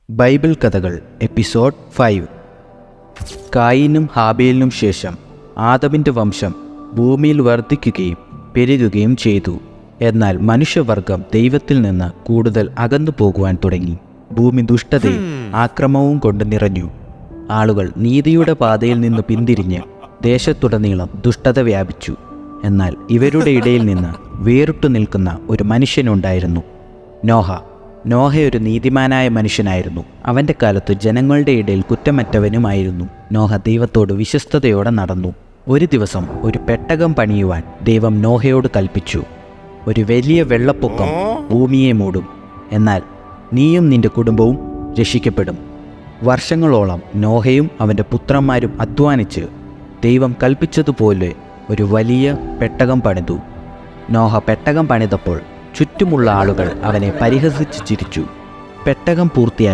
Bible കഥകൾ episode 5. കായീനും ഹാബേലിനും ശേഷം ആദമിൻ്റെ വംശം ഭൂമിയിൽ വർദ്ധിക്കുകയും പെരുകുകയും ചെയ്തു. എന്നാൽ മനുഷ്യവർഗം ദൈവത്തിൽ നിന്ന് കൂടുതൽ അകന്നു പോകുവാൻ തുടങ്ങി. ഭൂമി ദുഷ്ടതയും ആക്രമവും കൊണ്ട് നിറഞ്ഞു. ആളുകൾ നീതിയുടെ പാതയിൽ നിന്ന് പിന്തിരിഞ്ഞ് ദേശത്തുടനീളം ദുഷ്ടത വ്യാപിച്ചു. എന്നാൽ ഇവരുടെ ഇടയിൽ നിന്ന് വേറിട്ടു നിൽക്കുന്ന ഒരു മനുഷ്യനുണ്ടായിരുന്നു, നോഹ ഒരു നീതിമാനായ മനുഷ്യനായിരുന്നു. അവൻ്റെ കാലത്ത് ജനങ്ങളുടെ ഇടയിൽ കുറ്റമറ്റവനുമായിരുന്നു. നോഹ ദൈവത്തോട് വിശ്വസ്തയോടെ നടന്നു. ഒരു ദിവസം ഒരു പെട്ടകം പണിയുവാൻ ദൈവം നോഹയോട് കൽപ്പിച്ചു. ഒരു വലിയ വെള്ളപ്പൊക്കം ഭൂമിയെ മൂടും, എന്നാൽ നീയും നിന്റെ കുടുംബവും രക്ഷിക്കപ്പെടും. വർഷങ്ങളോളം നോഹയും അവൻ്റെ പുത്രന്മാരും അധ്വാനിച്ച് ദൈവം കൽപ്പിച്ചതുപോലെ ഒരു വലിയ പെട്ടകം പണിതു. നോഹ പെട്ടകം പണിതപ്പോൾ ചുറ്റുമുള്ള ആളുകൾ അവനെ പരിഹസിച്ച് ചിരിച്ചു. പെട്ടകം പൂർത്തിയായി